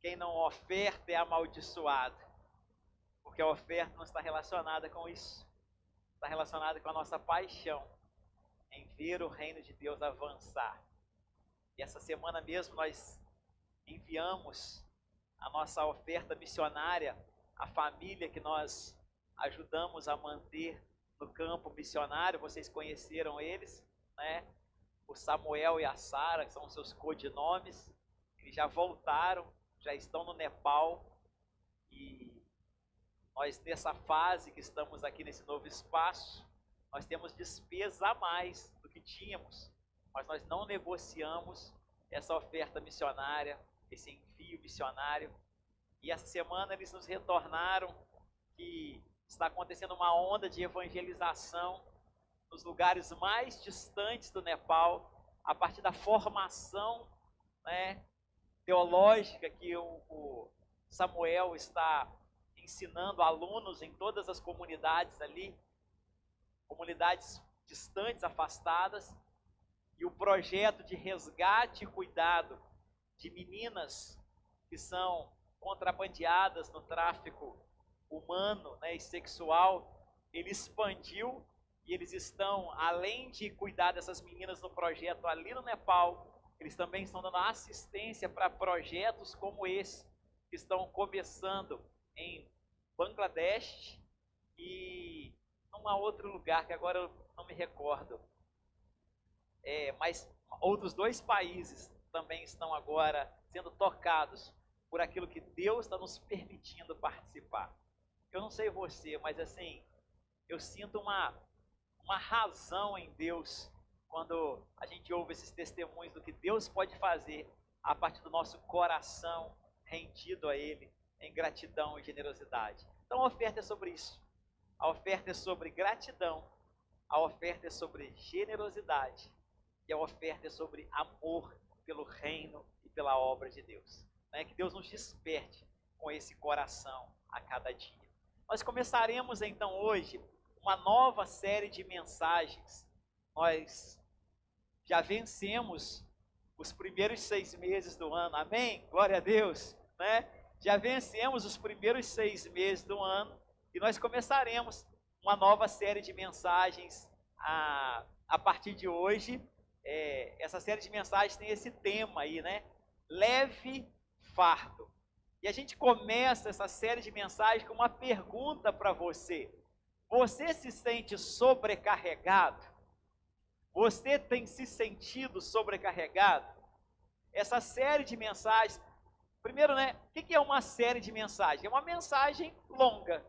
quem não oferta é amaldiçoado, porque a oferta não está relacionada com isso, está relacionada com a nossa paixão em ver o reino de Deus avançar. E essa semana mesmo nós enviamos a nossa oferta missionária à família que nós ajudamos a manter no campo missionário. Vocês conheceram eles, né? O Samuel e a Sara, que são os seus codinomes. Eles já voltaram, já estão no Nepal. E nós, nessa fase que estamos aqui nesse novo espaço, nós temos despesas a mais do que tínhamos, mas nós não negociamos essa oferta missionária, esse envio missionário. E essa semana eles nos retornaram que está acontecendo uma onda de evangelização nos lugares mais distantes do Nepal, a partir da formação, né, teológica que o Samuel está ensinando alunos em todas as comunidades ali, comunidades distantes, afastadas, e o projeto de resgate e cuidado de meninas que são contrabandeadas no tráfico humano, né, e sexual, ele expandiu e eles estão, além de cuidar dessas meninas no projeto ali no Nepal, eles também estão dando assistência para projetos como esse, que estão começando em Bangladesh e num outro lugar que agora eu não me recordo. Mas outros 2 países também estão agora sendo tocados por aquilo que Deus está nos permitindo participar. Eu não sei você, mas assim, eu sinto uma razão em Deus quando a gente ouve esses testemunhos do que Deus pode fazer a partir do nosso coração rendido a Ele em gratidão e generosidade. Então a oferta é sobre isso. A oferta é sobre gratidão, a oferta é sobre generosidade e a oferta é sobre amor pelo reino e pela obra de Deus. Que Deus nos desperte com esse coração a cada dia. Nós começaremos então hoje uma nova série de mensagens. Nós já vencemos os primeiros 6 meses do ano, amém? Glória a Deus, né? Já vencemos os primeiros 6 meses do ano e nós começaremos uma nova série de mensagens a partir de hoje. Essa série de mensagens tem esse tema aí, né? Leve fardo. E a gente começa essa série de mensagens com uma pergunta para você. Você se sente sobrecarregado? Você tem se sentido sobrecarregado? Essa série de mensagens, primeiro, né? O que é uma série de mensagens? É uma mensagem longa.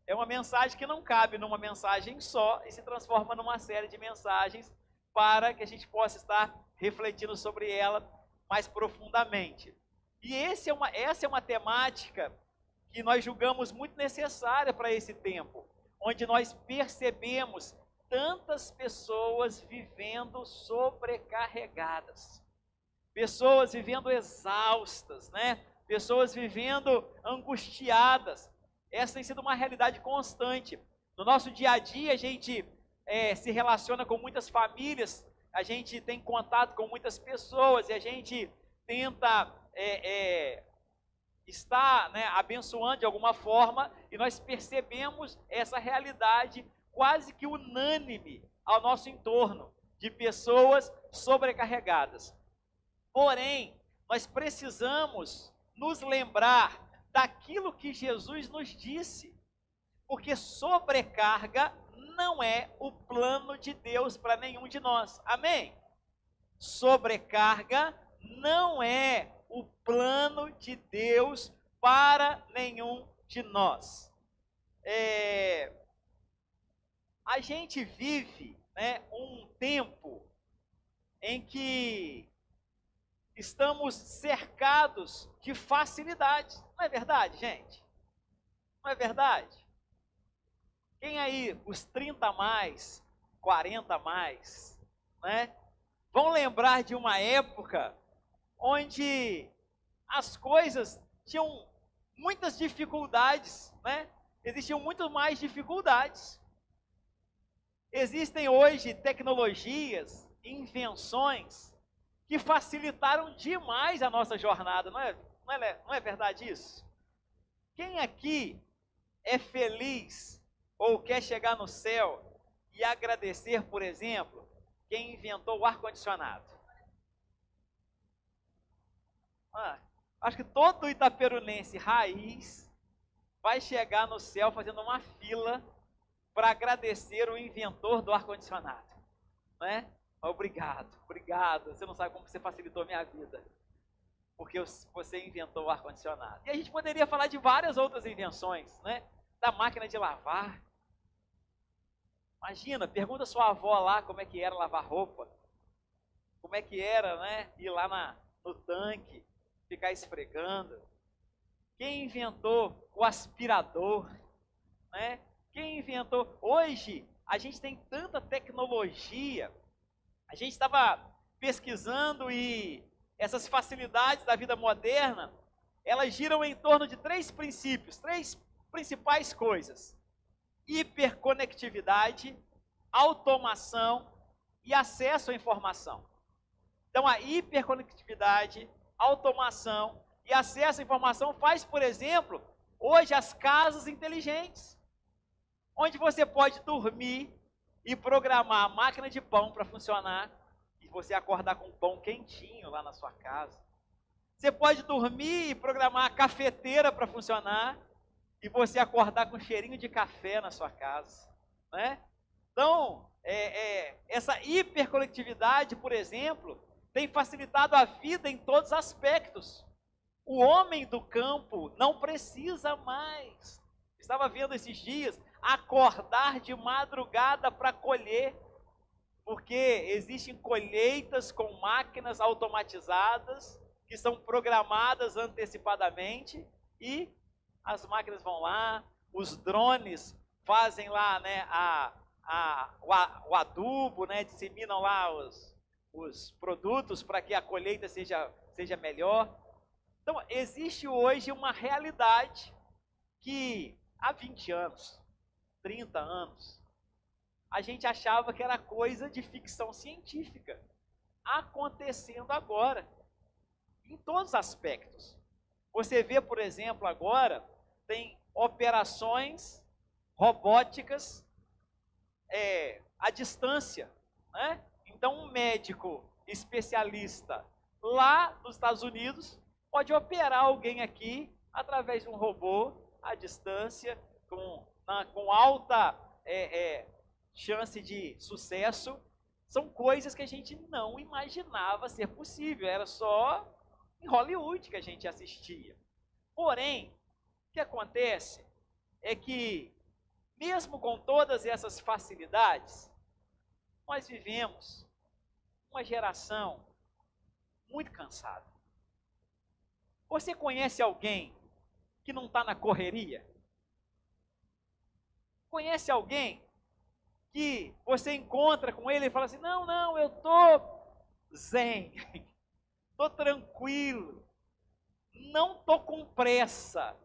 É uma mensagem que não cabe numa mensagem só e se transforma numa série de mensagens para que a gente possa estar refletindo sobre ela mais profundamente. E essa é uma temática que nós julgamos muito necessária para esse tempo, onde nós percebemos tantas pessoas vivendo sobrecarregadas, pessoas vivendo exaustas, né? Pessoas vivendo angustiadas. Essa tem sido uma realidade constante. No nosso dia a dia, a gente se relaciona com muitas famílias, a gente tem contato com muitas pessoas e a gente tenta estar, né, abençoando de alguma forma, e nós percebemos essa realidade quase que unânime ao nosso entorno, de pessoas sobrecarregadas. Porém, nós precisamos nos lembrar daquilo que Jesus nos disse, porque sobrecarga não é o plano de Deus para nenhum de nós, amém? Sobrecarga não é o plano de Deus para nenhum de nós. A gente vive, né, um tempo em que estamos cercados de facilidades. Não é verdade, gente? Não é verdade? Quem aí, os 30 a mais, 40 a mais, né, vão lembrar de uma época onde as coisas tinham muitas dificuldades, né? Existiam muito mais dificuldades. Existem hoje tecnologias, invenções que facilitaram demais a nossa jornada, não Não é verdade isso? Quem aqui é feliz ou quer chegar no céu e agradecer, por exemplo, quem inventou o ar-condicionado? Acho que todo itaperunense raiz vai chegar no céu fazendo uma fila para agradecer o inventor do ar-condicionado, né? Obrigado, obrigado. Você não sabe como você facilitou a minha vida, porque você inventou o ar-condicionado. E a gente poderia falar de várias outras invenções, né? Da máquina de lavar. Imagina, pergunta sua avó lá como é que era lavar roupa, como é que era, né? Ir lá no tanque, ficar esfregando. Quem inventou o aspirador, né? Quem inventou? Hoje, a gente tem tanta tecnologia. A gente estava pesquisando e essas facilidades da vida moderna, elas giram em torno de 3 princípios, 3 principais coisas: hiperconectividade, automação e acesso à informação. Então, a hiperconectividade, automação e acesso à informação faz, por exemplo, hoje as casas inteligentes, onde você pode dormir e programar a máquina de pão para funcionar e você acordar com um pão quentinho lá na sua casa. Você pode dormir e programar a cafeteira para funcionar e você acordar com cheirinho de café na sua casa, né? Então, essa hiperconectividade, por exemplo, tem facilitado a vida em todos os aspectos. O homem do campo não precisa mais. Estava vendo esses dias, acordar de madrugada para colher, porque existem colheitas com máquinas automatizadas que são programadas antecipadamente e as máquinas vão lá, os drones fazem lá, né, o adubo, né, disseminam lá os produtos para que a colheita seja melhor. Então, existe hoje uma realidade que há 20 anos, 30 anos, a gente achava que era coisa de ficção científica, acontecendo agora, em todos os aspectos. Você vê, por exemplo, agora, tem operações robóticas à distância, né? Então, um médico especialista lá nos Estados Unidos pode operar alguém aqui através de um robô à distância, com alta chance de sucesso. São coisas que a gente não imaginava ser possível, era só em Hollywood que a gente assistia. Porém, o que acontece é que, mesmo com todas essas facilidades, nós vivemos uma geração muito cansada. Você conhece alguém que não está na correria? Conhece alguém que você encontra com ele e fala assim, não, eu estou zen, estou tranquilo, não estou com pressa,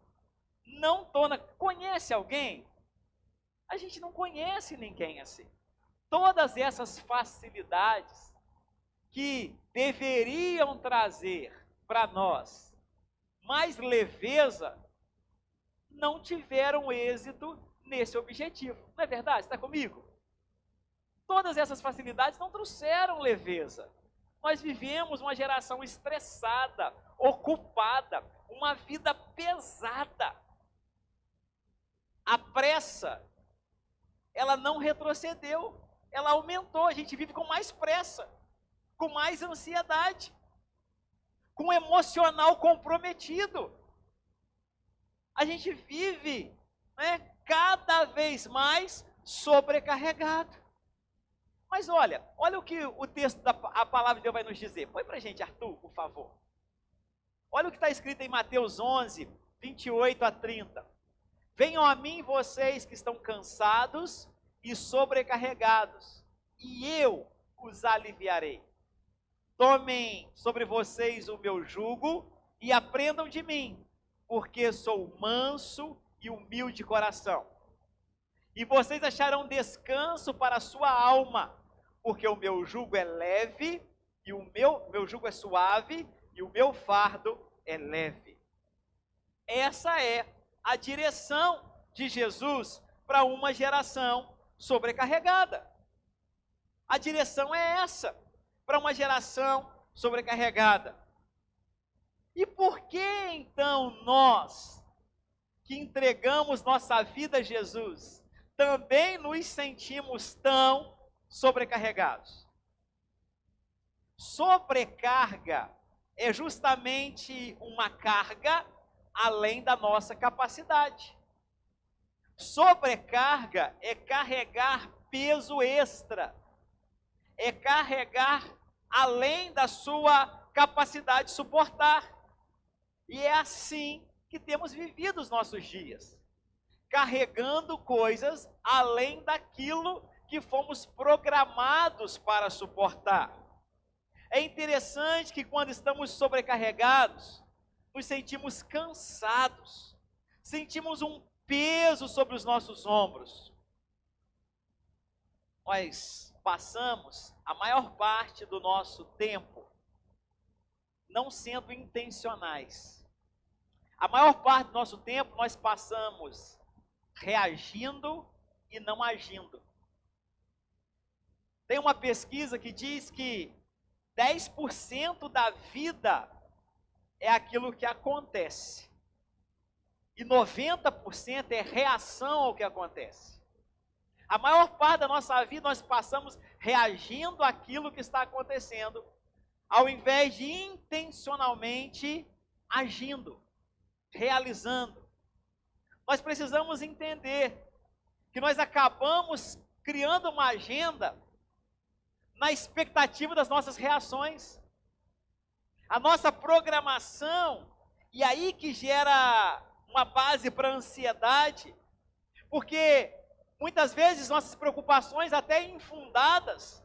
não estou na... Conhece alguém? A gente não conhece ninguém assim. Todas essas facilidades que deveriam trazer para nós mais leveza, não tiveram êxito nesse objetivo. Não é verdade? Está comigo? Todas essas facilidades não trouxeram leveza. Nós vivemos uma geração estressada, ocupada, uma vida pesada. A pressa, ela não retrocedeu, ela aumentou. A gente vive com mais pressa, com mais ansiedade, com emocional comprometido. A gente vive, né, cada vez mais sobrecarregado. Mas olha o que o texto a palavra de Deus vai nos dizer. Põe para a gente, Arthur, por favor. Olha o que está escrito em Mateus 11, 28 a 30. Venham a mim vocês que estão cansados e sobrecarregados, e eu os aliviarei. Tomem sobre vocês o meu jugo e aprendam de mim, porque sou manso e humilde de coração. E vocês acharão descanso para a sua alma, porque o meu jugo é leve, e o meu jugo é suave, e o meu fardo é leve. Essa é a direção de Jesus para uma geração sobrecarregada. A direção é essa, para uma geração sobrecarregada. E por que então nós, que entregamos nossa vida a Jesus, também nos sentimos tão sobrecarregados? Sobrecarga é justamente uma carga além da nossa capacidade. Sobrecarga é carregar peso extra, é carregar além da sua capacidade de suportar. E é assim que temos vivido os nossos dias, carregando coisas além daquilo que fomos programados para suportar. É interessante que quando estamos sobrecarregados, nos sentimos cansados, sentimos um peso sobre os nossos ombros. Nós passamos a maior parte do nosso tempo não sendo intencionais. A maior parte do nosso tempo nós passamos reagindo e não agindo. Tem uma pesquisa que diz que 10% da vida é aquilo que acontece. E 90% é reação ao que acontece. A maior parte da nossa vida nós passamos reagindo àquilo que está acontecendo, ao invés de intencionalmente agindo, realizando. Nós precisamos entender que nós acabamos criando uma agenda na expectativa das nossas reações. A nossa programação, e aí que gera uma base para a ansiedade, porque muitas vezes nossas preocupações, até infundadas,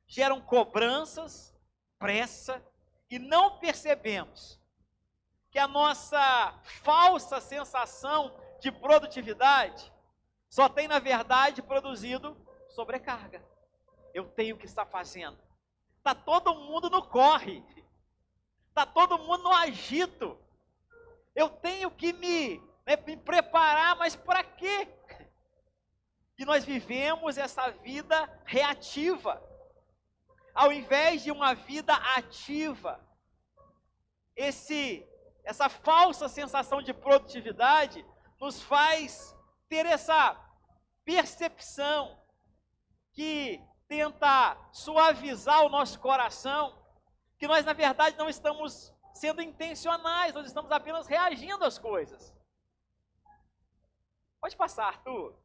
geram cobranças, pressa, e não percebemos que a nossa falsa sensação de produtividade só tem, na verdade, produzido sobrecarga. Eu tenho que estar fazendo. Está todo mundo no corre. Está todo mundo no agito. Eu tenho que me preparar, mas para quê? E nós vivemos essa vida reativa, ao invés de uma vida ativa. Essa falsa sensação de produtividade nos faz ter essa percepção que tenta suavizar o nosso coração, que nós na verdade não estamos sendo intencionais, nós estamos apenas reagindo às coisas. Pode passar, Arthur.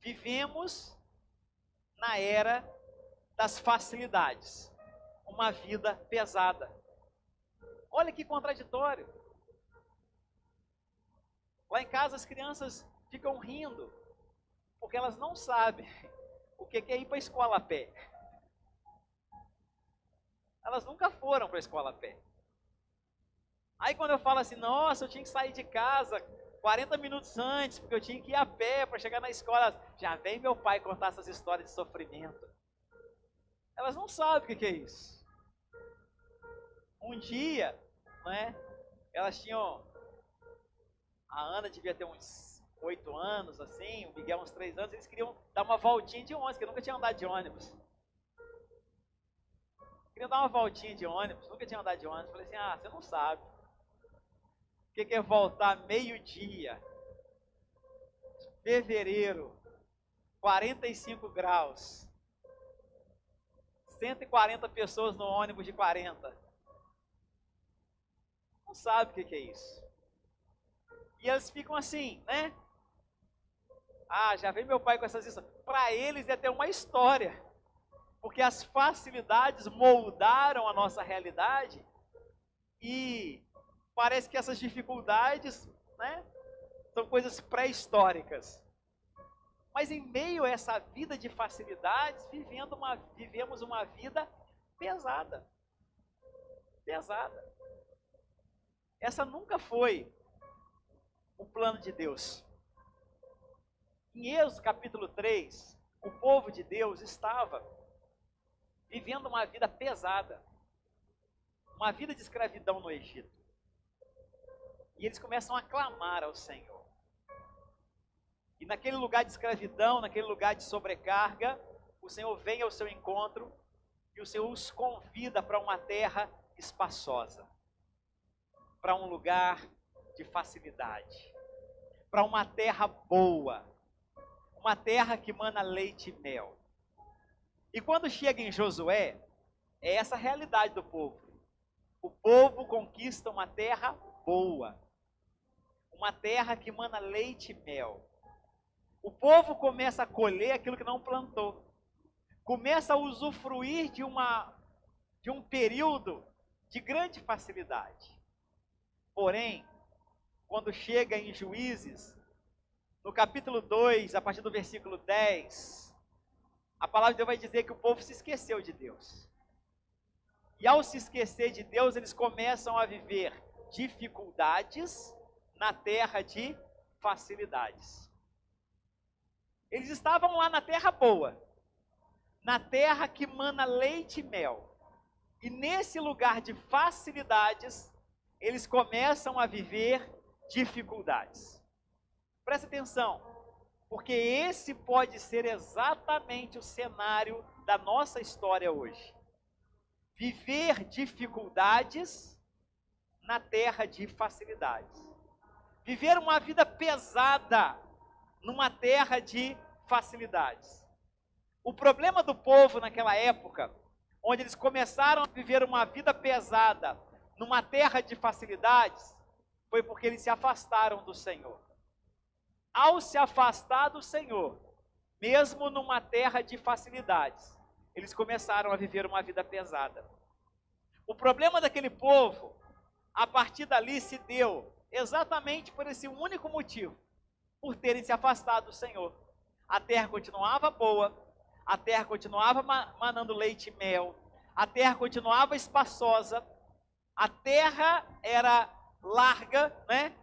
Vivemos na era das facilidades, uma vida pesada. Olha que contraditório. Lá em casa as crianças ficam rindo, porque elas não sabem o que é ir para a escola a pé. Elas nunca foram para a escola a pé. Aí quando eu falo assim, nossa, eu tinha que sair de casa 40 minutos antes, porque eu tinha que ir a pé para chegar na escola, já vem meu pai contar essas histórias de sofrimento. Elas não sabem o que é isso. Um dia, né, elas tinham, a Ana devia ter uns 8 anos, assim, o Miguel uns 3 anos, eles queriam dar uma voltinha de ônibus, porque nunca tinham andado de ônibus. Queriam dar uma voltinha de ônibus, nunca tinham andado de ônibus. Falei assim, você não sabe o que é voltar meio-dia, fevereiro, 45 graus, 140 pessoas no ônibus de 40. Não sabe o que é isso. E eles ficam assim, né? Já vem meu pai com essas histórias. Para eles é até uma história, porque as facilidades moldaram a nossa realidade e parece que essas dificuldades, né, são coisas pré-históricas. Mas em meio a essa vida de facilidades, vivemos uma vida pesada. Pesada. Essa nunca foi o plano de Deus. Em Êxodo capítulo 3, o povo de Deus estava vivendo uma vida pesada, uma vida de escravidão no Egito. E eles começam a clamar ao Senhor. E naquele lugar de escravidão, naquele lugar de sobrecarga, o Senhor vem ao seu encontro e o Senhor os convida para uma terra espaçosa, para um lugar de facilidade, para uma terra boa, uma terra que mana leite e mel. E quando chega em Josué, é essa a realidade do povo. O povo conquista uma terra boa, uma terra que mana leite e mel. O povo começa a colher aquilo que não plantou, começa a usufruir de um período de grande facilidade. Porém, quando chega em Juízes, no capítulo 2, a partir do versículo 10, a palavra de Deus vai dizer que o povo se esqueceu de Deus. E ao se esquecer de Deus, eles começam a viver dificuldades na terra de facilidades. Eles estavam lá na terra boa, na terra que mana leite e mel. E nesse lugar de facilidades, eles começam a viver dificuldades. Presta atenção, porque esse pode ser exatamente o cenário da nossa história hoje. Viver dificuldades na terra de facilidades. Viver uma vida pesada numa terra de facilidades. O problema do povo naquela época, onde eles começaram a viver uma vida pesada numa terra de facilidades, foi porque eles se afastaram do Senhor. Ao se afastar do Senhor, mesmo numa terra de facilidades, eles começaram a viver uma vida pesada. O problema daquele povo, a partir dali, se deu exatamente por esse único motivo, por terem se afastado do Senhor. A terra continuava boa, a terra continuava manando leite e mel, a terra continuava espaçosa, a terra era larga, né?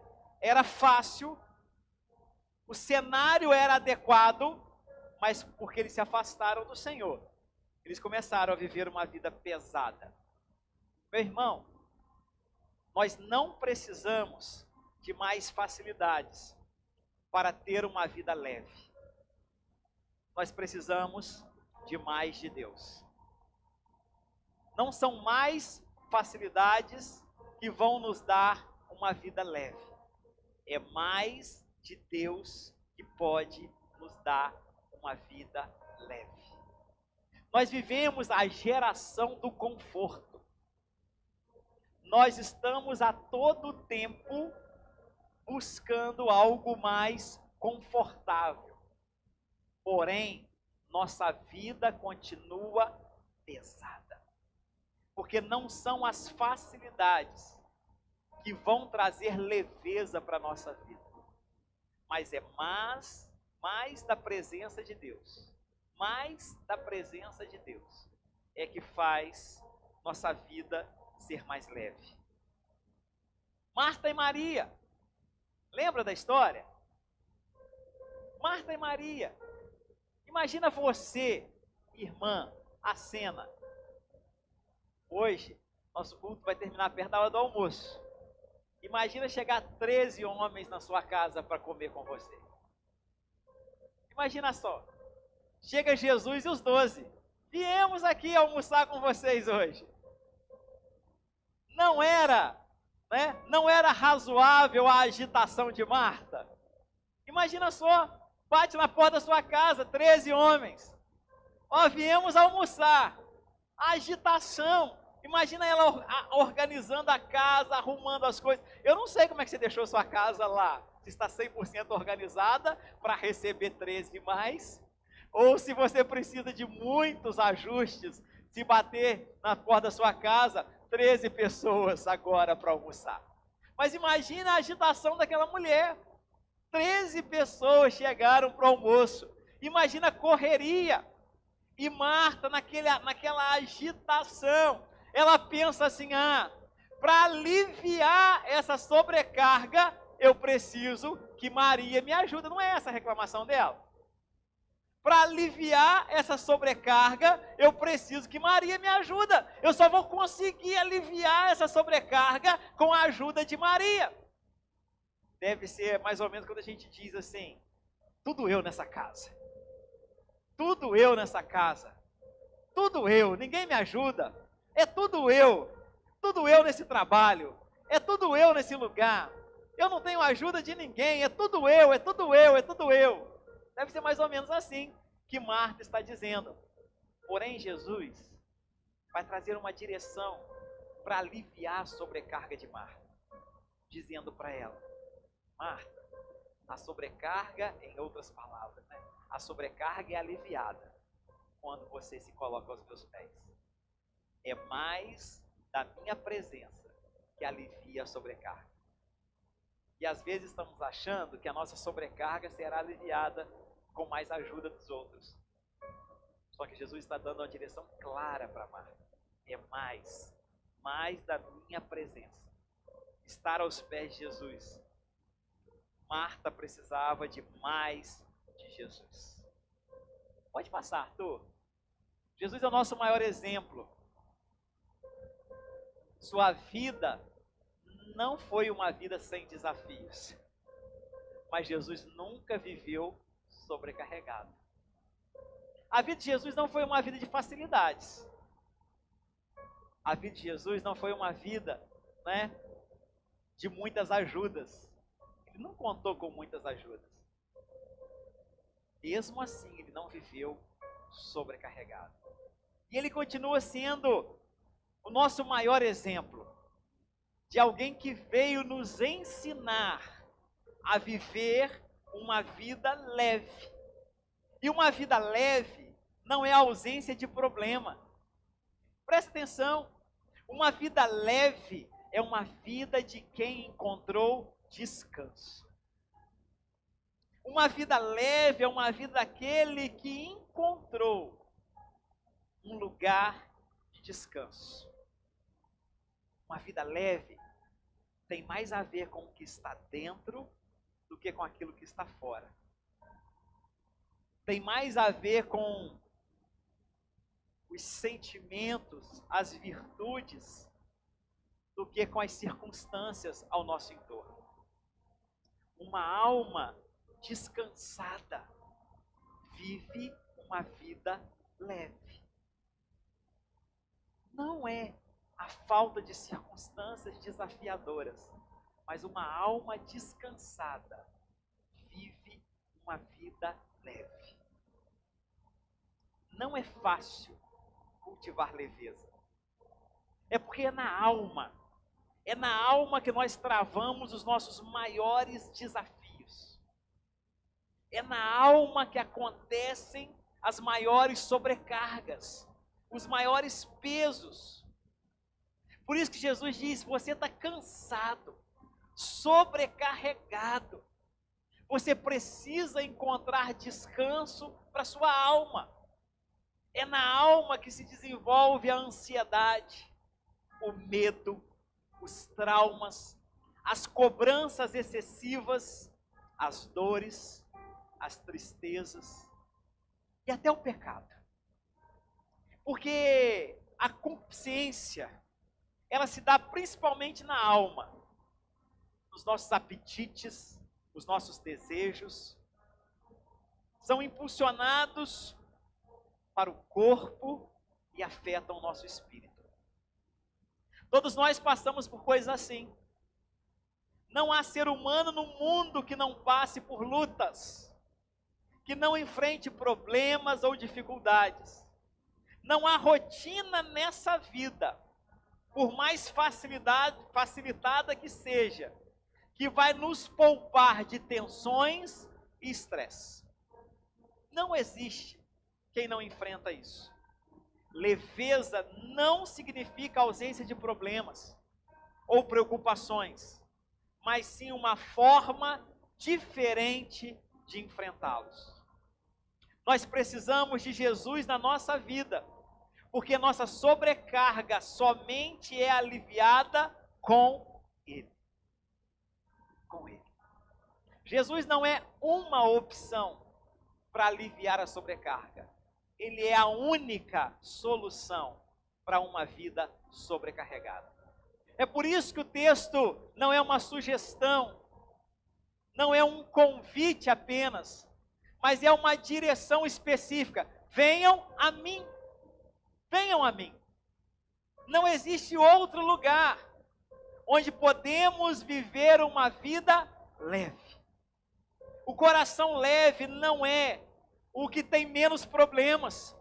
Era fácil, o cenário era adequado, mas porque eles se afastaram do Senhor, eles começaram a viver uma vida pesada. Meu irmão, nós não precisamos de mais facilidades para ter uma vida leve. Nós precisamos de mais de Deus. Não são mais facilidades que vão nos dar uma vida leve. É mais de Deus que pode nos dar uma vida leve. Nós vivemos a geração do conforto. Nós estamos a todo tempo buscando algo mais confortável. Porém, nossa vida continua pesada. Porque não são as facilidades que vão trazer leveza para a nossa vida. Mas é mais da presença de Deus. Mais da presença de Deus é que faz nossa vida ser mais leve. Marta e Maria. Lembra da história? Marta e Maria. Imagina você, irmã, a cena. Hoje, nosso culto vai terminar perto da hora do almoço. Imagina chegar 13 homens na sua casa para comer com você. Imagina só. Chega Jesus e os 12. Viemos aqui almoçar com vocês hoje. Não era razoável a agitação de Marta? Imagina só, bate na porta da sua casa, 13 homens. Ó, viemos almoçar. A agitação. Imagina ela organizando a casa, arrumando as coisas. Eu não sei como é que você deixou sua casa lá. Se está 100% organizada para receber 13 mais. Ou se você precisa de muitos ajustes, se bater na porta da sua casa, 13 pessoas agora para almoçar. Mas imagina a agitação daquela mulher. 13 pessoas chegaram para o almoço. Imagina a correria. E Marta, naquela agitação, ela pensa assim, para aliviar essa sobrecarga, eu preciso que Maria me ajude. Não é essa a reclamação dela. Para aliviar essa sobrecarga, eu preciso que Maria me ajude. Eu só vou conseguir aliviar essa sobrecarga com a ajuda de Maria. Deve ser mais ou menos quando a gente diz assim: tudo eu nessa casa. Tudo eu nessa casa. Tudo eu, ninguém me ajuda. É tudo eu. Tudo eu nesse trabalho. É tudo eu nesse lugar. Eu não tenho ajuda de ninguém. É tudo eu, é tudo eu, é tudo eu. Deve ser mais ou menos assim que Marta está dizendo. Porém, Jesus vai trazer uma direção para aliviar a sobrecarga de Marta. Dizendo para ela: Marta, a sobrecarga, em outras palavras, né? A sobrecarga é aliviada quando você se coloca aos meus pés. É mais da minha presença que alivia a sobrecarga. E às vezes estamos achando que a nossa sobrecarga será aliviada com mais ajuda dos outros. Só que Jesus está dando uma direção clara para Marta. É mais da minha presença. Estar aos pés de Jesus. Marta precisava de mais de Jesus. Pode passar, Arthur. Jesus é o nosso maior exemplo. Sua vida não foi uma vida sem desafios. Mas Jesus nunca viveu sobrecarregado. A vida de Jesus não foi uma vida de facilidades. A vida de Jesus não foi uma vida, né, de muitas ajudas. Ele não contou com muitas ajudas. Mesmo assim, ele não viveu sobrecarregado. E ele continua sendo o nosso maior exemplo de alguém que veio nos ensinar a viver uma vida leve. E uma vida leve não é a ausência de problema. Presta atenção, uma vida leve é uma vida de quem encontrou descanso. Uma vida leve é uma vida daquele que encontrou um lugar de descanso. Uma vida leve tem mais a ver com o que está dentro do que com aquilo que está fora. Tem mais a ver com os sentimentos, as virtudes, do que com as circunstâncias ao nosso entorno. Uma alma descansada vive uma vida leve. Não é a falta de circunstâncias desafiadoras, mas uma alma descansada vive uma vida leve. Não é fácil cultivar leveza. É porque é na alma que nós travamos os nossos maiores desafios. É na alma que acontecem as maiores sobrecargas, os maiores pesos. Por isso que Jesus diz: você está cansado, sobrecarregado. Você precisa encontrar descanso para sua alma. É na alma que se desenvolve a ansiedade, o medo, os traumas, as cobranças excessivas, as dores, as tristezas e até o pecado. Porque a consciência, ela se dá principalmente na alma, nos nossos apetites, nos nossos desejos, são impulsionados para o corpo e afetam o nosso espírito. Todos nós passamos por coisas assim. Não há ser humano no mundo que não passe por lutas, que não enfrente problemas ou dificuldades. Não há rotina nessa vida, por mais facilitada que seja, que vai nos poupar de tensões e estresse. Não existe quem não enfrenta isso. Leveza não significa ausência de problemas ou preocupações, mas sim uma forma diferente de enfrentá-los. Nós precisamos de Jesus na nossa vida, porque nossa sobrecarga somente é aliviada com Ele. Com Ele. Jesus não é uma opção, para aliviar a sobrecarga. Ele é a única solução para uma vida sobrecarregada. É por isso que o texto não é uma sugestão, não é um convite apenas, mas é uma direção específica. Venham a mim. Venham a mim. Não existe outro lugar onde podemos viver uma vida leve. O coração leve não é o que tem menos problemas.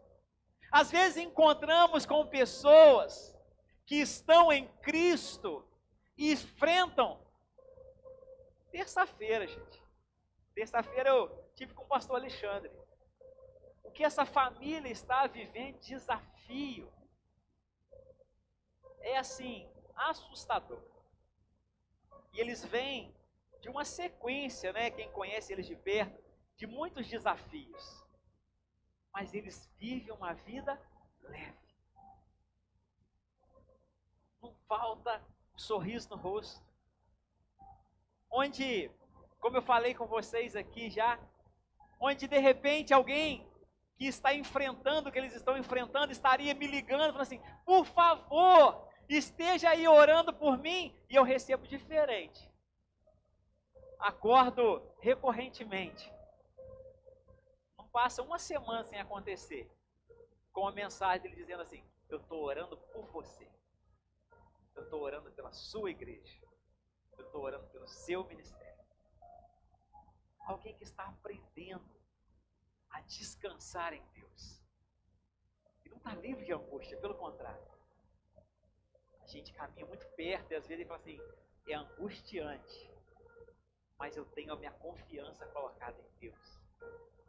Às vezes encontramos com pessoas que estão em Cristo e enfrentam. Terça-feira, gente. Terça-feira eu tive com o pastor Alexandre. O que essa família está vivendo, desafio. É assim, assustador. E eles vêm de uma sequência, né? Quem conhece eles de perto, de muitos desafios. Mas eles vivem uma vida leve. Não falta um sorriso no rosto. Onde, como eu falei com vocês aqui já, onde de repente alguém que está enfrentando o que eles estão enfrentando estaria me ligando, falando assim, por favor, esteja aí orando por mim, e eu recebo diferente. Acordo recorrentemente. Não passa uma semana sem acontecer, com uma mensagem dele dizendo assim, eu estou orando por você. Eu estou orando pela sua igreja. Eu estou orando pelo seu ministério. Alguém que está aprendendo a descansar em Deus. E não está livre de angústia, pelo contrário. A gente caminha muito perto e às vezes ele fala assim, é angustiante. Mas eu tenho a minha confiança colocada em Deus.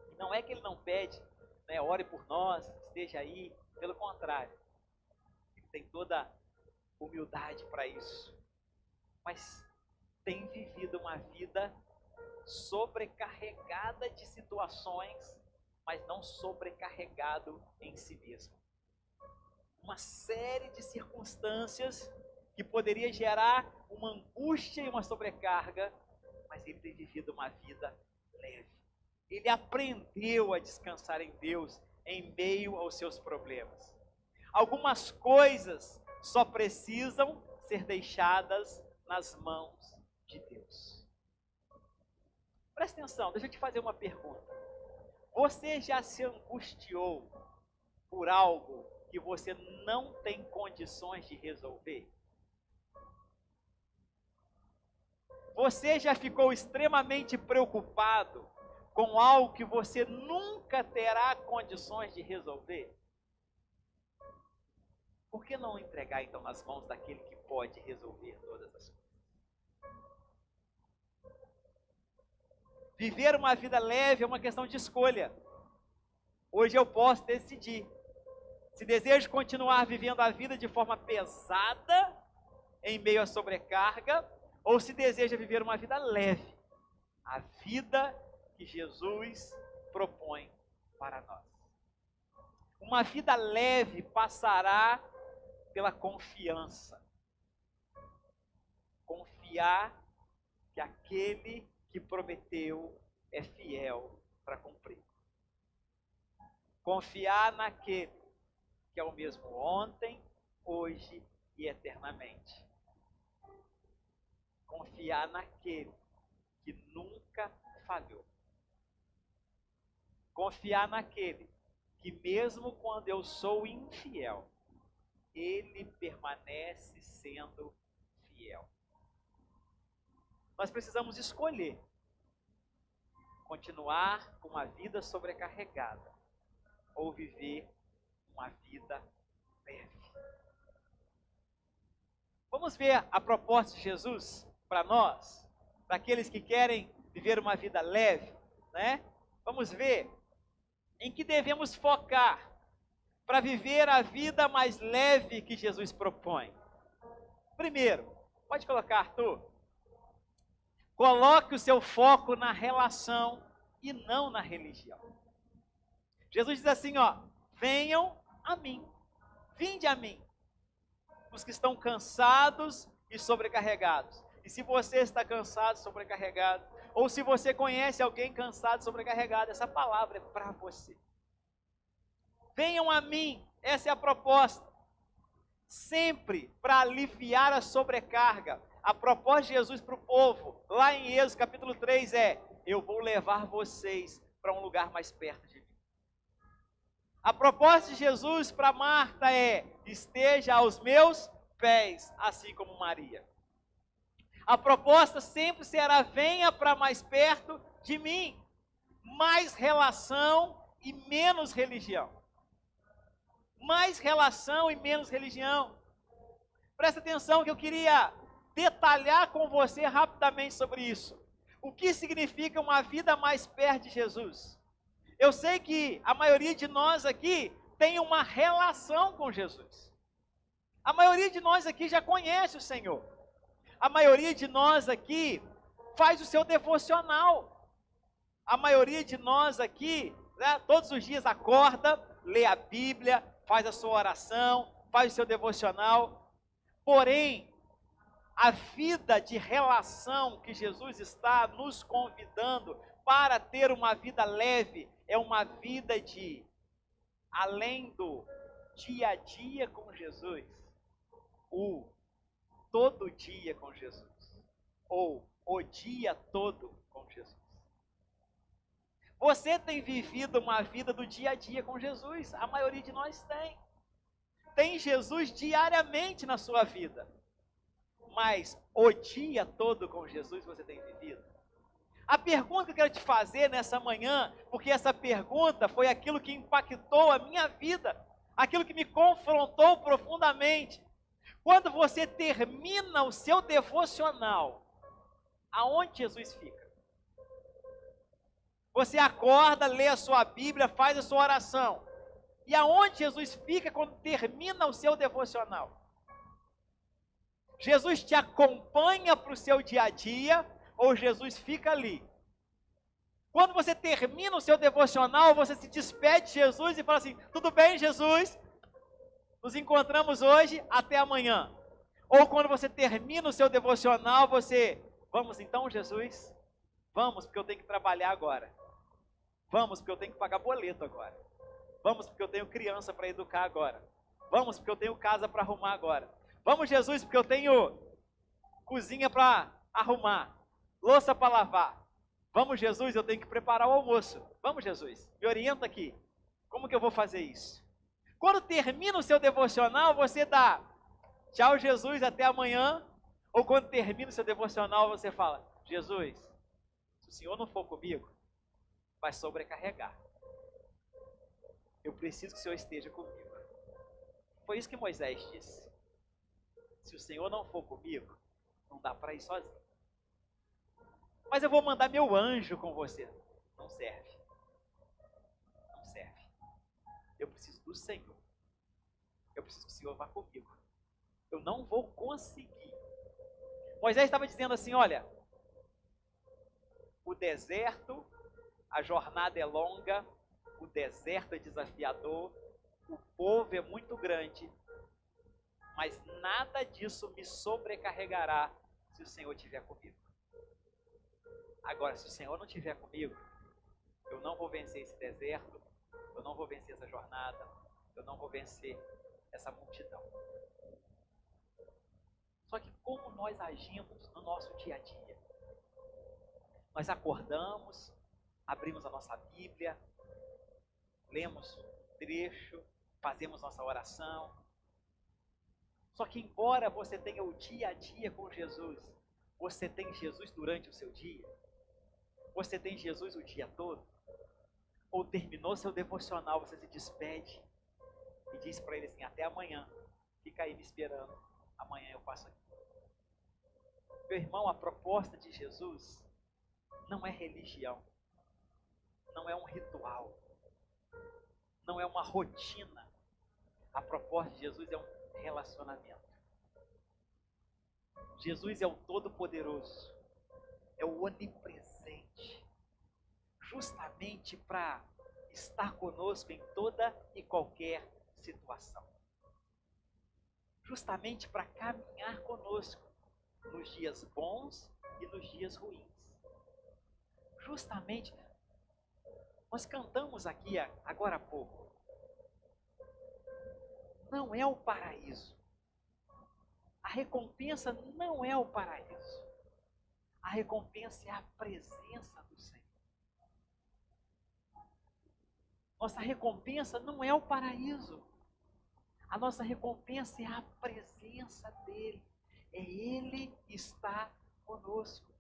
E não é que ele não pede, né, ore por nós, esteja aí. Pelo contrário. Ele tem toda humildade para isso. Mas tem vivido uma vida sobrecarregada de situações, mas não sobrecarregado em si mesmo. Uma série de circunstâncias que poderia gerar uma angústia e uma sobrecarga, mas ele tem vivido uma vida leve. Ele aprendeu a descansar em Deus em meio aos seus problemas. Algumas coisas só precisam ser deixadas nas mãos de Deus. Presta atenção, deixa eu te fazer uma pergunta. Você já se angustiou por algo que você não tem condições de resolver? Você já ficou extremamente preocupado com algo que você nunca terá condições de resolver? Por que não entregar então nas mãos daquele que pode resolver todas as coisas? Viver uma vida leve é uma questão de escolha. Hoje eu posso decidir se desejo continuar vivendo a vida de forma pesada, em meio à sobrecarga, ou se deseja viver uma vida leve, a vida que Jesus propõe para nós. Uma vida leve passará pela confiança. Confiar que aquele que prometeu é fiel para cumprir. Confiar naquele que é o mesmo ontem, hoje e eternamente. Confiar naquele que nunca falhou. Confiar naquele que mesmo quando eu sou infiel, ele permanece sendo fiel. Nós precisamos escolher continuar com uma vida sobrecarregada ou viver uma vida leve. Vamos ver a proposta de Jesus para nós, para aqueles que querem viver uma vida leve, né? Vamos ver em que devemos focar para viver a vida mais leve que Jesus propõe. Primeiro, pode colocar, Arthur. Coloque o seu foco na relação e não na religião. Jesus diz assim, ó, venham a mim, vinde a mim, os que estão cansados e sobrecarregados. E se você está cansado, sobrecarregado, ou se você conhece alguém cansado, sobrecarregado, essa palavra é para você. Venham a mim, essa é a proposta, sempre para aliviar a sobrecarga. A proposta de Jesus para o povo, lá em Êxodo capítulo 3 é: eu vou levar vocês para um lugar mais perto de mim. A proposta de Jesus para Marta é: esteja aos meus pés, assim como Maria. A proposta sempre será: venha para mais perto de mim. Mais relação e menos religião. Mais relação e menos religião. Presta atenção que eu queria detalhar com você rapidamente sobre isso. O que significa uma vida mais perto de Jesus? Eu sei que a maioria de nós aqui tem uma relação com Jesus. A maioria de nós aqui já conhece o Senhor. A maioria de nós aqui faz o seu devocional. A maioria de nós aqui, né, todos os dias acorda, lê a Bíblia, faz a sua oração, faz o seu devocional. Porém, a vida de relação que Jesus está nos convidando para ter uma vida leve, é uma vida de, além do dia a dia com Jesus, o todo dia com Jesus, ou o dia todo com Jesus. Você tem vivido uma vida do dia a dia com Jesus? A maioria de nós tem. Tem Jesus diariamente na sua vida. Mas o dia todo com Jesus você tem vivido? A pergunta que eu quero te fazer nessa manhã, porque essa pergunta foi aquilo que impactou a minha vida, aquilo que me confrontou profundamente. Quando você termina o seu devocional, aonde Jesus fica? Você acorda, lê a sua Bíblia, faz a sua oração. E aonde Jesus fica quando termina o seu devocional? Jesus te acompanha para o seu dia a dia, ou Jesus fica ali? Quando você termina o seu devocional, você se despede de Jesus e fala assim: tudo bem, Jesus? Nos encontramos hoje, até amanhã. Ou quando você termina o seu devocional, você: vamos então, Jesus? Vamos, porque eu tenho que trabalhar agora. Vamos, porque eu tenho que pagar boleto agora. Vamos, porque eu tenho criança para educar agora. Vamos, porque eu tenho casa para arrumar agora. Vamos, Jesus, porque eu tenho cozinha para arrumar, louça para lavar. Vamos, Jesus, eu tenho que preparar o almoço. Vamos, Jesus, me orienta aqui. Como que eu vou fazer isso? Quando termina o seu devocional, você dá tchau, Jesus, até amanhã. Ou quando termina o seu devocional, você fala: Jesus, se o Senhor não for comigo, vai sobrecarregar. Eu preciso que o Senhor esteja comigo. Foi isso que Moisés disse. Se o Senhor não for comigo, não dá para ir sozinho. Mas eu vou mandar meu anjo com você. Não serve. Não serve. Eu preciso do Senhor. Eu preciso que o Senhor vá comigo. Eu não vou conseguir. Moisés estava dizendo assim: olha, o deserto, a jornada é longa, o deserto é desafiador, o povo é muito grande, mas nada disso me sobrecarregará se o Senhor estiver comigo. Agora, se o Senhor não estiver comigo, eu não vou vencer esse deserto, eu não vou vencer essa jornada, eu não vou vencer essa multidão. Só que como nós agimos no nosso dia a dia? Nós acordamos, abrimos a nossa Bíblia, lemos um trecho, fazemos nossa oração. Só que embora você tenha o dia a dia com Jesus, você tem Jesus durante o seu dia? Você tem Jesus o dia todo? Ou terminou seu devocional, você se despede e diz para ele assim: até amanhã, fica aí me esperando, amanhã eu passo aqui. Meu irmão, a proposta de Jesus não é religião, não é um ritual, não é uma rotina. A proposta de Jesus é um relacionamento. Jesus é o Todo-Poderoso, é o onipresente, justamente para estar conosco em toda e qualquer situação. Justamente para caminhar conosco nos dias bons e nos dias ruins. justamente, nós cantamos aqui agora há pouco, não é o paraíso. A recompensa não é o paraíso. A recompensa é a presença do Senhor. Nossa recompensa não é o paraíso. A nossa recompensa é a presença dEle. É Ele que está conosco.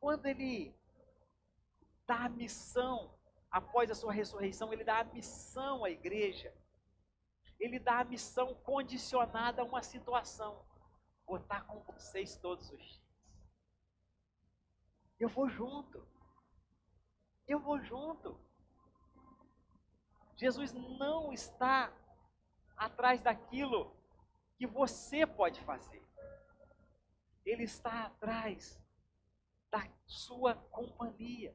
Quando Ele dá a missão, após a sua ressurreição, Ele dá a missão à igreja. Ele dá a missão condicionada a uma situação. Vou estar com vocês todos os dias. Eu vou junto. Eu vou junto. Jesus não está atrás daquilo que você pode fazer. Ele está atrás da sua companhia,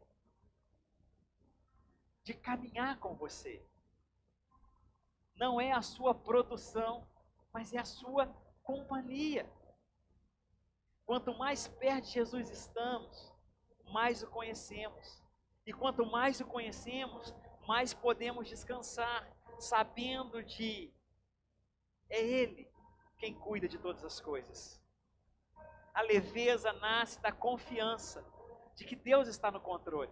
de caminhar com você. Não é a sua produção, mas é a sua companhia. Quanto mais perto de Jesus estamos, mais o conhecemos. E quanto mais o conhecemos, mais podemos descansar, sabendo é Ele quem cuida de todas as coisas. A leveza nasce da confiança de que Deus está no controle.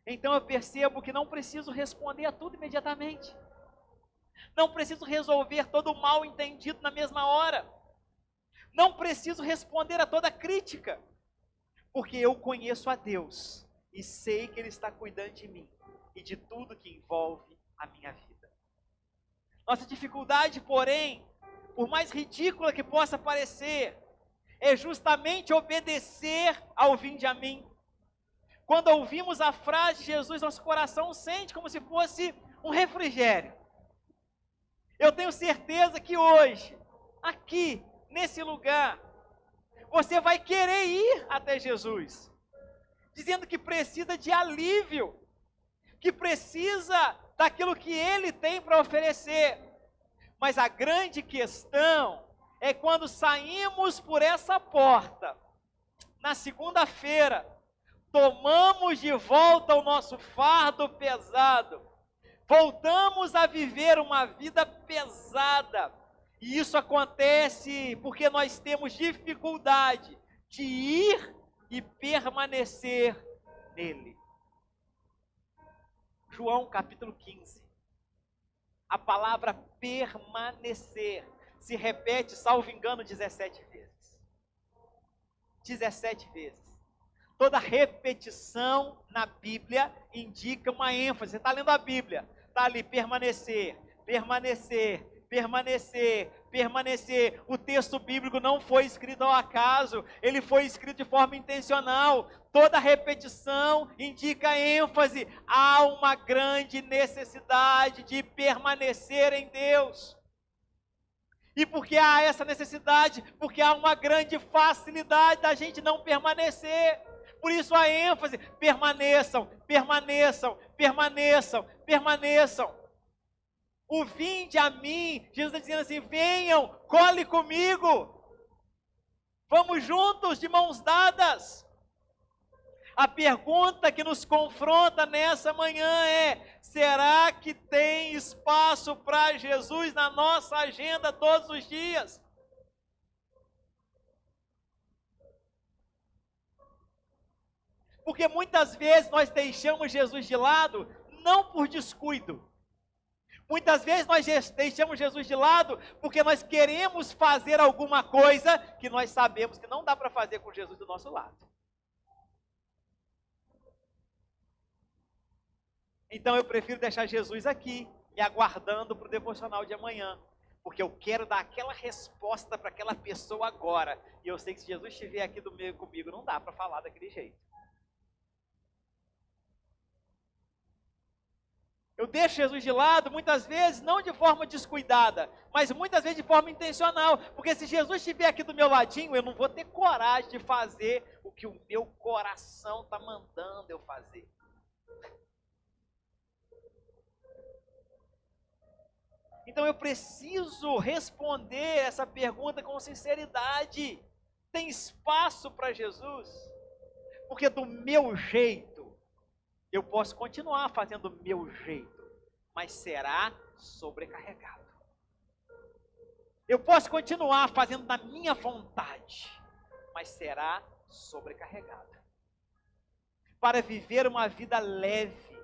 Então eu percebo que não preciso responder a tudo imediatamente. Não preciso resolver todo o mal entendido na mesma hora. Não preciso responder a toda crítica. Porque eu conheço a Deus e sei que Ele está cuidando de mim e de tudo que envolve a minha vida. Nossa dificuldade, porém, por mais ridícula que possa parecer, é justamente obedecer ao vinde a mim. Quando ouvimos a frase de Jesus, nosso coração sente como se fosse um refrigério. Eu tenho certeza que hoje, aqui, nesse lugar, você vai querer ir até Jesus, dizendo que precisa de alívio, que precisa daquilo que Ele tem para oferecer. Mas a grande questão é quando saímos por essa porta, na segunda-feira, tomamos de volta o nosso fardo pesado, voltamos a viver uma vida pesada, e isso acontece porque nós temos dificuldade de ir e permanecer nele. João capítulo 15, a palavra permanecer se repete, salvo engano, 17 vezes. 17 vezes. Toda repetição na Bíblia indica uma ênfase. Você está lendo a Bíblia, está ali, permanecer, permanecer, permanecer, permanecer. O texto bíblico não foi escrito ao acaso, ele foi escrito de forma intencional. Toda repetição indica ênfase. Há uma grande necessidade de permanecer em Deus. E por que há essa necessidade? Porque há uma grande facilidade da gente não permanecer. Por isso a ênfase, permaneçam, permaneçam, permaneçam, permaneçam. O vinde a mim, Jesus está dizendo assim, venham, cole comigo. Vamos juntos, de mãos dadas. A pergunta que nos confronta nessa manhã é, será que tem espaço para Jesus na nossa agenda todos os dias? Porque muitas vezes nós deixamos Jesus de lado, não por descuido. Muitas vezes nós deixamos Jesus de lado porque nós queremos fazer alguma coisa que nós sabemos que não dá para fazer com Jesus do nosso lado. Então eu prefiro deixar Jesus aqui, me aguardando para o devocional de amanhã. Porque eu quero dar aquela resposta para aquela pessoa agora. E eu sei que se Jesus estiver aqui do meio comigo, não dá para falar daquele jeito. Eu deixo Jesus de lado, muitas vezes, não de forma descuidada, mas muitas vezes de forma intencional. Porque se Jesus estiver aqui do meu ladinho, eu não vou ter coragem de fazer o que o meu coração está mandando eu fazer. Então eu preciso responder essa pergunta com sinceridade. Tem espaço para Jesus? Porque do meu jeito, eu posso continuar fazendo do meu jeito, mas será sobrecarregado. Eu posso continuar fazendo da minha vontade, mas será sobrecarregado. Para viver uma vida leve,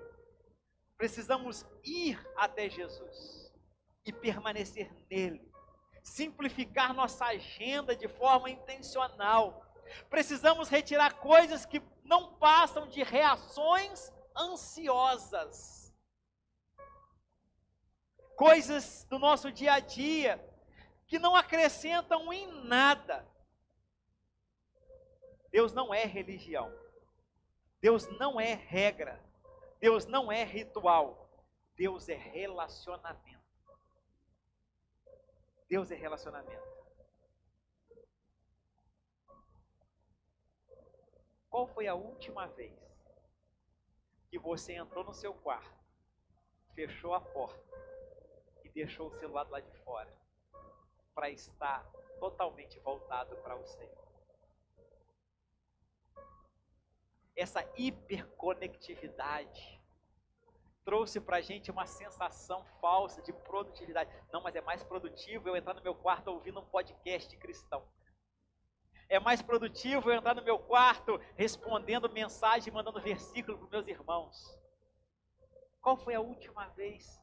precisamos ir até Jesus e permanecer nele. Simplificar nossa agenda de forma intencional. Precisamos retirar coisas que não passam de reações ansiosas. Coisas do nosso dia a dia que não acrescentam em nada. Deus não é religião. Deus não é regra. Deus não é ritual. Deus é relacionamento. Deus é relacionamento. Qual foi a última vez que você entrou no seu quarto, fechou a porta e deixou o celular do lado de fora para estar totalmente voltado para o Senhor? Essa hiperconectividade trouxe para a gente uma sensação falsa de produtividade. Não, mas é mais produtivo eu entrar no meu quarto ouvindo um podcast cristão. É mais produtivo eu entrar no meu quarto respondendo mensagem, mandando versículo para os meus irmãos. Qual foi a última vez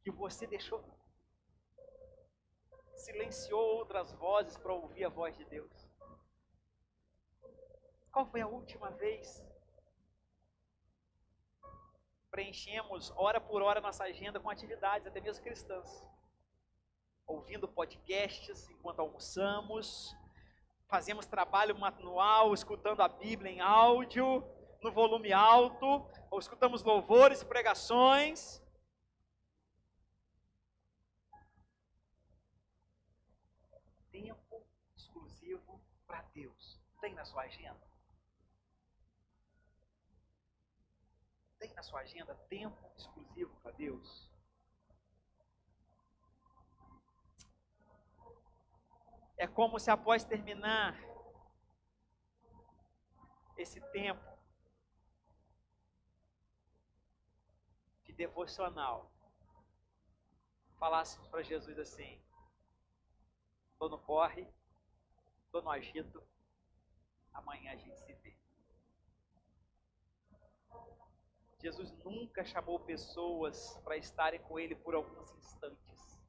que você silenciou outras vozes para ouvir a voz de Deus? Qual foi a última vez? Preenchemos hora por hora nossa agenda com atividades, até mesmo cristãs. Ouvindo podcasts enquanto almoçamos, fazemos trabalho manual, escutando a Bíblia em áudio, no volume alto, ou escutamos louvores, pregações. Tempo exclusivo para Deus. Tem na sua agenda? Tem na sua agenda tempo exclusivo para Deus? É como se após terminar esse tempo de devocional, falássemos para Jesus assim: estou no corre, estou no agito, amanhã a gente se vê. Jesus nunca chamou pessoas para estarem com Ele por alguns instantes.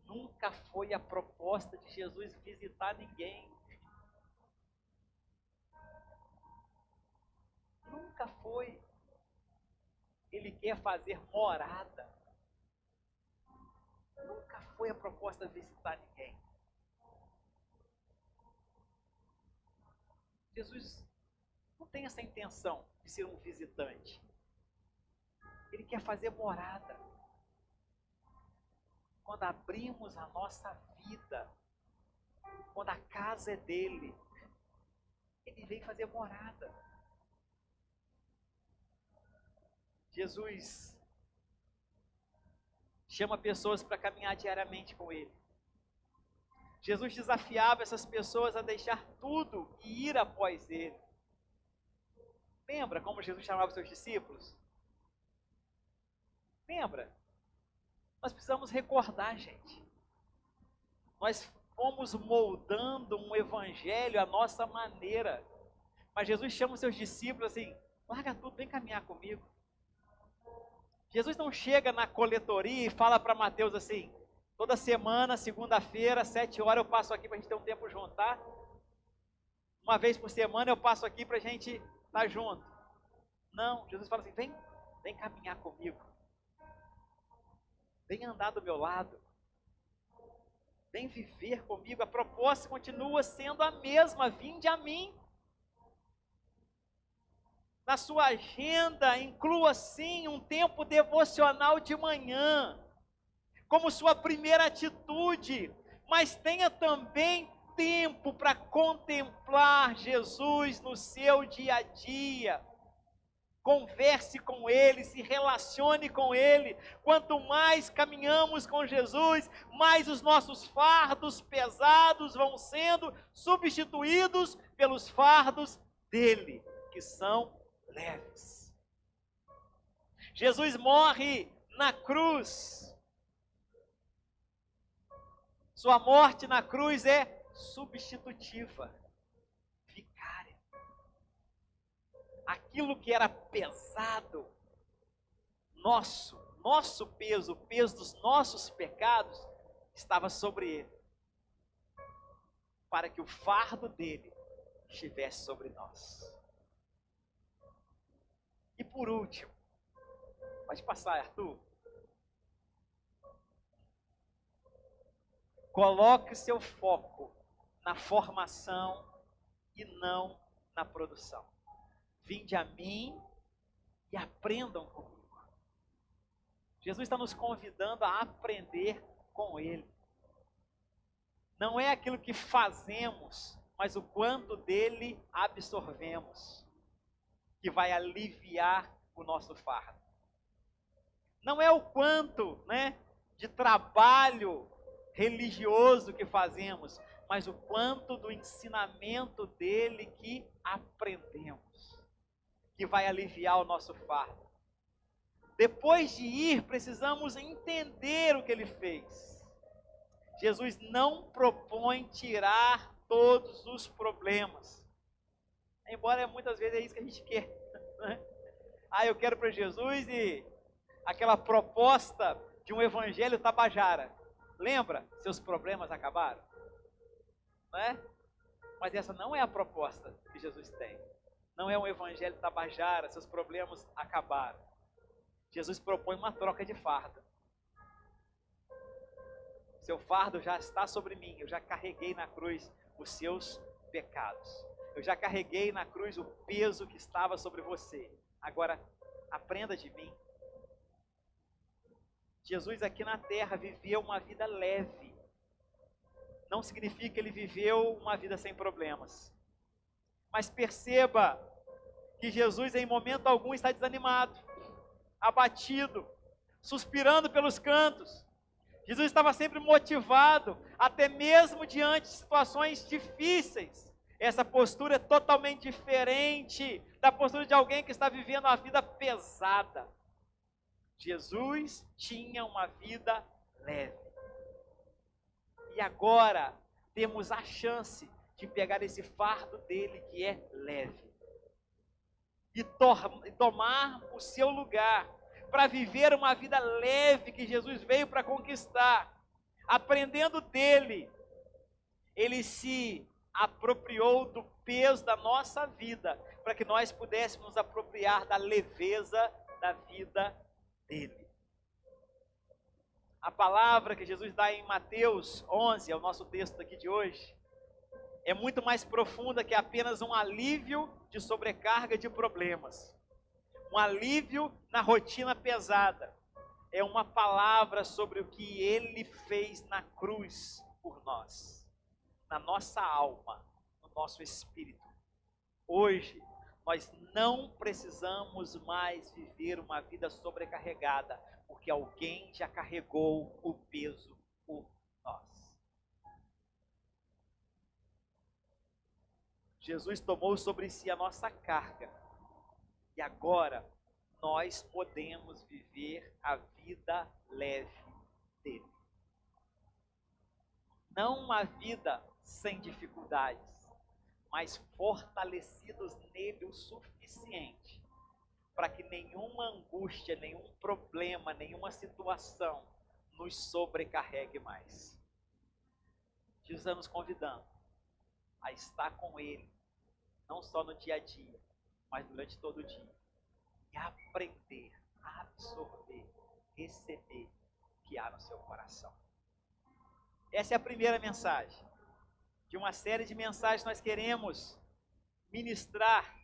Nunca foi a proposta de Jesus visitar ninguém. Nunca foi. Ele quer fazer morada. Nunca foi a proposta de visitar ninguém. Jesus não tem essa intenção de ser um visitante. Ele quer fazer morada. Quando abrimos a nossa vida, quando a casa é dele, ele vem fazer morada. Jesus chama pessoas para caminhar diariamente com ele. Jesus desafiava essas pessoas a deixar tudo e ir após ele. Lembra como Jesus chamava os seus discípulos? Lembra? Nós precisamos recordar, gente. Nós fomos moldando um evangelho à nossa maneira. Mas Jesus chama os seus discípulos assim: larga tudo, vem caminhar comigo. Jesus não chega na coletoria e fala para Mateus assim: toda semana, segunda-feira, 7 horas eu passo aqui para a gente ter um tempo junto, tá? Uma vez por semana eu passo aqui para a gente estar junto. Não, Jesus fala assim: vem caminhar comigo. Vem andar do meu lado. Vem viver comigo. A proposta continua sendo a mesma: vinde a mim. Na sua agenda, inclua sim um tempo devocional de manhã, como sua primeira atitude, mas tenha também tempo para contemplar Jesus no seu dia a dia. converse com Ele, se relacione com Ele. Quanto mais caminhamos com Jesus, mais os nossos fardos pesados vão sendo substituídos pelos fardos dele, que são leves. Jesus morre na cruz. Sua morte na cruz é substitutiva, vicária. Aquilo que era pesado, nosso peso, o peso dos nossos pecados, estava sobre ele, para que o fardo dele estivesse sobre nós. E por último, pode passar, Arthur. Coloque seu foco na formação e não na produção. Vinde a mim e aprendam comigo. Jesus está nos convidando a aprender com Ele. Não é aquilo que fazemos, mas o quanto dele absorvemos, que vai aliviar o nosso fardo. Não é o quanto, de trabalho religioso que fazemos, mas o quanto do ensinamento dele que aprendemos, que vai aliviar o nosso fardo. Depois de ir, precisamos entender o que ele fez. Jesus não propõe tirar todos os problemas, embora muitas vezes é isso que a gente quer, né? Eu quero para Jesus e aquela proposta de um evangelho tabajara. Lembra? Seus problemas acabaram, não é? Mas essa não é a proposta que Jesus tem. Não é um evangelho tabajara, seus problemas acabaram. Jesus propõe uma troca de fardo. Seu fardo já está sobre mim, eu já carreguei na cruz os seus pecados. Eu já carreguei na cruz o peso que estava sobre você. Agora, aprenda de mim. Jesus aqui na terra viveu uma vida leve. Não significa que ele viveu uma vida sem problemas. Mas perceba que Jesus em momento algum está desanimado, abatido, suspirando pelos cantos. Jesus estava sempre motivado, até mesmo diante de situações difíceis. Essa postura é totalmente diferente da postura de alguém que está vivendo uma vida pesada. Jesus tinha uma vida leve. E agora temos a chance de pegar esse fardo dele que é leve e tomar o seu lugar para viver uma vida leve que Jesus veio para conquistar. Aprendendo dele, ele se apropriou do peso da nossa vida, para que nós pudéssemos nos apropriar da leveza da vida dele. A palavra que Jesus dá em Mateus 11, é o nosso texto aqui de hoje, é muito mais profunda que apenas um alívio de sobrecarga de problemas, um alívio na rotina pesada. É uma palavra sobre o que ele fez na cruz por nós, na nossa alma, no nosso espírito. Hoje, nós não precisamos mais viver uma vida sobrecarregada, porque alguém já carregou o peso por nós. Jesus tomou sobre si a nossa carga, e agora nós podemos viver a vida leve dele. Não uma vida sem dificuldades, mas fortalecidos nele o suficiente para que nenhuma angústia, nenhum problema, nenhuma situação nos sobrecarregue mais. Jesus está nos convidando a estar com ele, não só no dia a dia, mas durante todo o dia, e aprender, absorver, receber o que há no seu coração. Essa é a primeira mensagem de uma série de mensagens que nós queremos ministrar,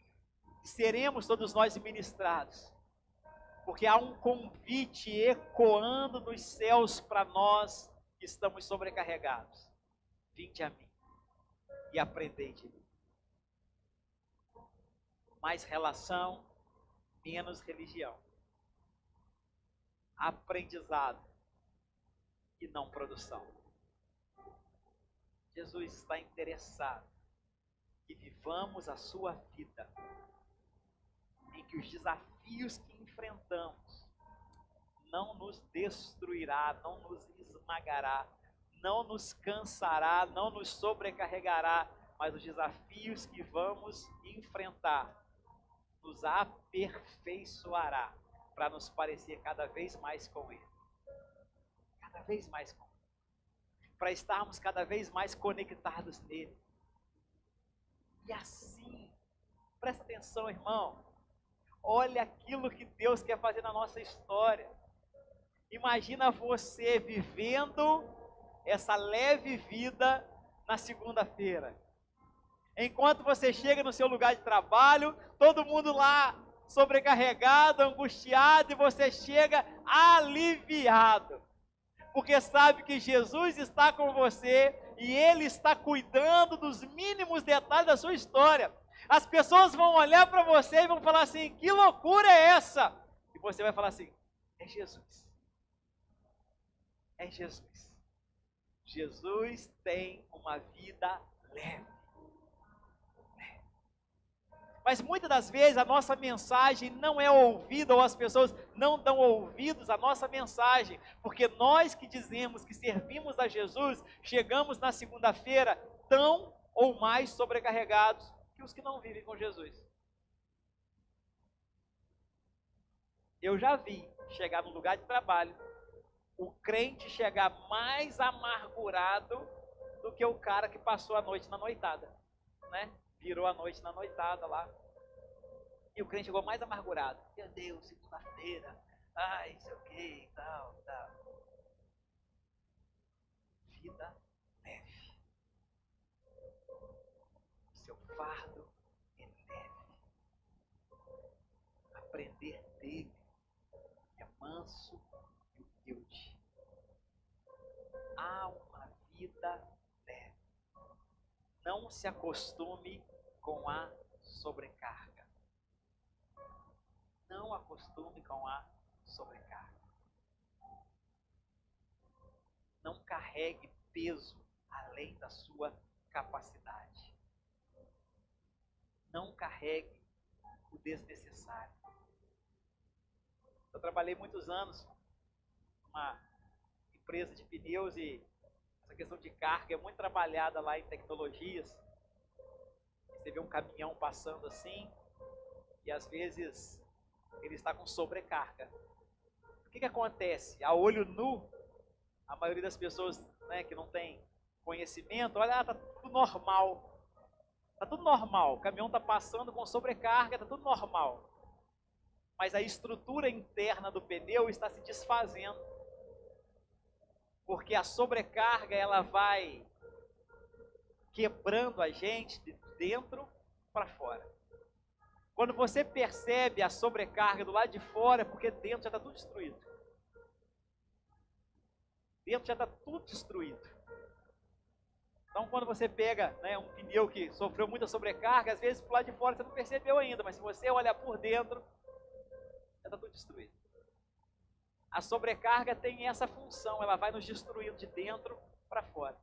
e seremos todos nós ministrados, porque há um convite ecoando dos céus para nós que estamos sobrecarregados. Vinde a mim e aprendei de mim. Mais relação, menos religião. Aprendizado e não produção. Jesus está interessado que vivamos a sua vida, em que os desafios que enfrentamos não nos destruirá, não nos esmagará, não nos cansará, não nos sobrecarregará, mas os desafios que vamos enfrentar nos aperfeiçoará para nos parecer cada vez mais com Ele. Cada vez mais com Ele. Para estarmos cada vez mais conectados nele. E assim, presta atenção, irmão, olha aquilo que Deus quer fazer na nossa história. Imagina você vivendo essa leve vida na segunda-feira. Enquanto você chega no seu lugar de trabalho, todo mundo lá sobrecarregado, angustiado, e você chega aliviado. Porque sabe que Jesus está com você e Ele está cuidando dos mínimos detalhes da sua história. As pessoas vão olhar para você e vão falar assim: que loucura é essa? E você vai falar assim: é Jesus. É Jesus. Jesus tem uma vida leve. Mas muitas das vezes a nossa mensagem não é ouvida, ou as pessoas não dão ouvidos à nossa mensagem, porque nós que dizemos que servimos a Jesus, chegamos na segunda-feira tão ou mais sobrecarregados que os que não vivem com Jesus. Eu já vi chegar no lugar de trabalho, o crente chegar mais amargurado do que o cara que passou a noite na noitada, né? Virou a noite na noitada lá. E o crente chegou mais amargurado. Meu Deus, segunda-feira. Ai, sei o que e tal. Vida leve. O seu fardo é leve. Aprender dele é manso e humilde. Há uma vida leve. Não se acostume com a sobrecarga. Não acostume com a sobrecarga. Não carregue peso além da sua capacidade. Não carregue o desnecessário. Eu trabalhei muitos anos numa empresa de pneus e essa questão de carga é muito trabalhada lá em tecnologias. Você vê um caminhão passando assim e às vezes ele está com sobrecarga. O que acontece? A olho nu, a maioria das pessoas, né, que não tem conhecimento, olha, está tudo normal. Está tudo normal. O caminhão está passando com sobrecarga, está tudo normal. Mas a estrutura interna do pneu está se desfazendo. Porque a sobrecarga, ela vai quebrando a gente de dentro para fora. Quando você percebe a sobrecarga do lado de fora, é porque dentro já está tudo destruído. Dentro já está tudo destruído. Então, quando você pega, né, um pneu que sofreu muita sobrecarga, às vezes, por lado de fora você não percebeu ainda, mas se você olhar por dentro, já está tudo destruído. A sobrecarga tem essa função, ela vai nos destruindo de dentro para fora.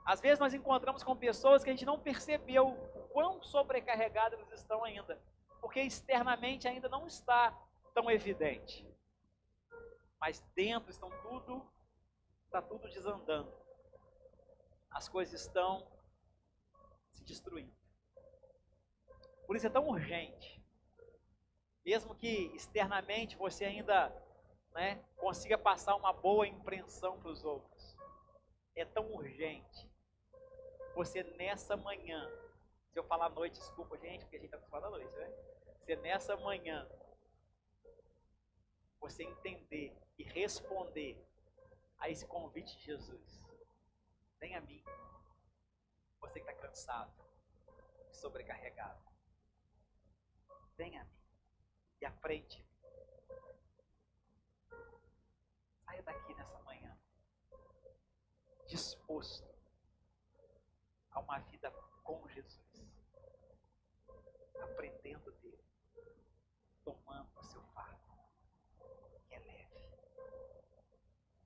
Às vezes nós encontramos com pessoas que a gente não percebeu o quão sobrecarregadas elas estão ainda, porque externamente ainda não está tão evidente. Mas dentro está tudo desandando. As coisas estão se destruindo. Por isso é tão urgente. Mesmo que externamente você ainda, né, consiga passar uma boa impressão para os outros. É tão urgente. Você nessa manhã, se eu falar noite, desculpa gente, porque a gente está acostumado à noite, né? Você nessa manhã, você entender e responder a esse convite de Jesus. Vem a mim, você que está cansado e sobrecarregado. Vem a mim e aprende. Saia daqui nessa manhã disposto a uma vida com Jesus, aprendendo dele,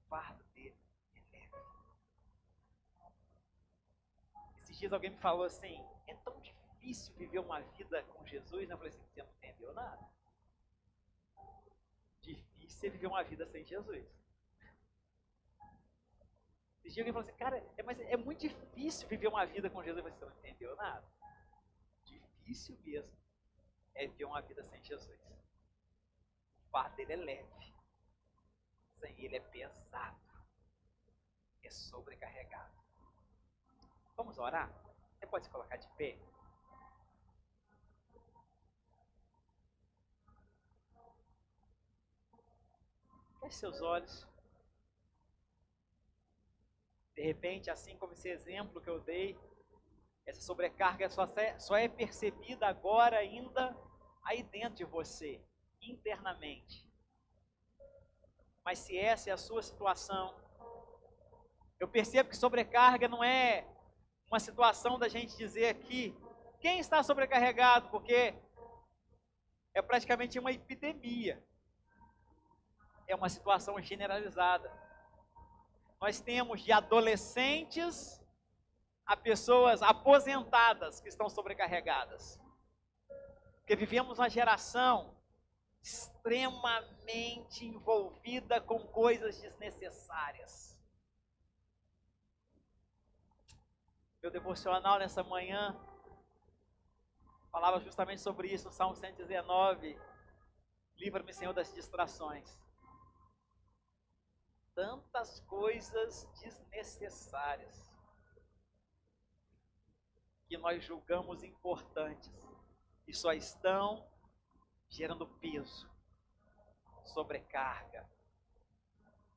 fardo dele é leve. Esses dias alguém me falou assim, é tão difícil viver uma vida com Jesus. Eu falei assim, você não entendeu nada. Difícil é viver uma vida sem Jesus. Esses dias alguém falou assim, cara, mas é muito difícil viver uma vida com Jesus. Eu falei, você não entendeu nada. Difícil mesmo é viver uma vida sem Jesus. O fardo dele é leve. Sem ele é pesado. É sobrecarregado. Vamos orar? Você pode se colocar de pé? Feche seus olhos. De repente, assim como esse exemplo que eu dei, essa sobrecarga só é percebida agora ainda aí dentro de você, internamente. Mas se essa é a sua situação, eu percebo que sobrecarga não é uma situação da gente dizer aqui, quem está sobrecarregado, porque é praticamente uma epidemia. É uma situação generalizada. Nós temos de adolescentes a pessoas aposentadas que estão sobrecarregadas. Porque vivemos uma geração extremamente envolvida com coisas desnecessárias. Meu devocional nessa manhã falava justamente sobre isso no Salmo 119. Livra-me, Senhor, das distrações. Tantas coisas desnecessárias que nós julgamos importantes e só estão gerando peso, sobrecarga,